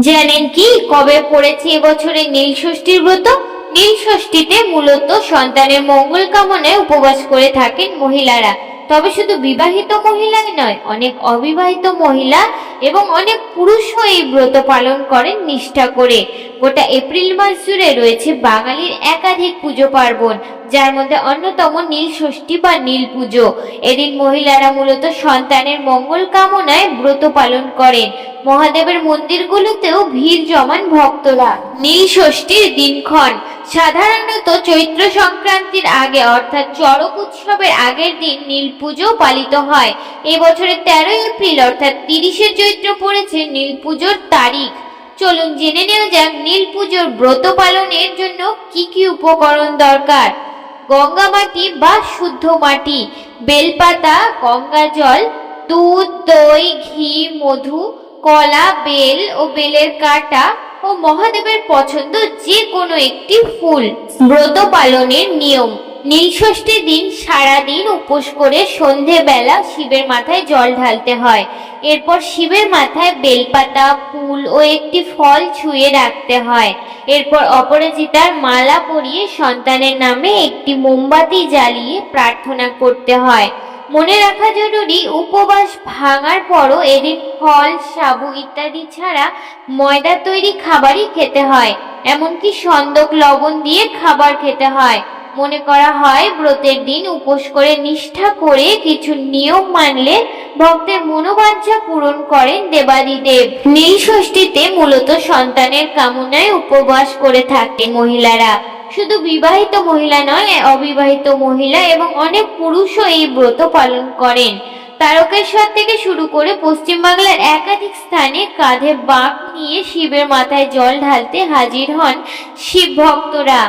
জানেন কি কবে পড়েছে এবছরের নীল ষষ্ঠীর ব্রত? নীল ষষ্ঠীতে মূলত সন্তানের মঙ্গল কামনায় উপবাস করে থাকেন মহিলারা। তবে শুধু বিবাহিত মহিলাই নয়, অনেক অবিবাহিত মহিলা এবং অনেক পুরুষও এই ব্রত পালন করেন নিষ্ঠা করে। গোটা এপ্রিল মাস জুড়ে রয়েছে বাঙালির একাধিক পুজো পার্বণ, যার মধ্যে অন্যতম নীল ষষ্ঠী বা নীল পুজো। এদিন মহিলারা মূলত সন্তানের মঙ্গল কামনায় ব্রত পালন করেন। মহাদেবের মন্দিরগুলোতেও ভিড় জমান ভক্তরা। নীল ষষ্ঠীর দিনক্ষণ সাধারণত চৈত্র সংক্রান্তির আগে অর্থাৎ চড়ক উৎসবের আগের দিন নীল পুজো পালিত হয়। এবছরের 13 এপ্রিল অর্থাৎ 30শে চৈত্র পড়েছে নীল পুজোর তারিখ। চলুন জেনে নেওয়া যাক নীল পুজোর ব্রত পালনের জন্য কি কি উপকরণ দরকার। গঙ্গা মাটি বা শুদ্ধ মাটি, বেলপাতা, গঙ্গা জল, দুধ, দই, ঘি, মধু, কলা, বেল ও বেলের কাটা ও মহাদেবের পছন্দ যে কোনো একটি ফুল। ব্রত পালনের নিয়ম: নীল ষষ্ঠীর দিন সারাদিন উপোস করে সন্ধেবেলা শিবের মাথায় জল ঢালতে হয়। এরপর শিবের মাথায় বেলপাতা, ফুল ও একটি ফল ছুঁয়ে রাখতে হয়। এরপর অপরাজিতার মালা পরিয়ে সন্তানের নামে একটি মোমবাতি জ্বালিয়ে প্রার্থনা করতে হয়। মনে রাখা জরুরি, উপবাস ভাঙার পরও এদিন ফল, সাবু ইত্যাদি ছাড়া ময়দা তৈরি খাবারই খেতে হয়। এমনকি সন্দক লবণ দিয়ে খাবার খেতে হয়। মনে করা হয় ব্রতের দিন উপোস করে নিষ্ঠা করে কিছু নিয়ম মানলে ভক্তের মনোবাঞ্ছা পূরণ করেন দেবাদিদেব। নীল ষষ্ঠীতে মূলত সন্তানের কামনায় উপবাস করে থাকেন মহিলারা। শুধু বিবাহিত মহিলা নয়, অবিবাহিত মহিলা এবং অনেক পুরুষও এই ব্রত পালন করেন। তারকেশ্বর থেকে শুরু করে পশ্চিমবাংলার একাধিক স্থানে কাঁধে বাঁক নিয়ে শিবের মাথায় জল ঢালতে হাজির হন শিব ভক্তরা।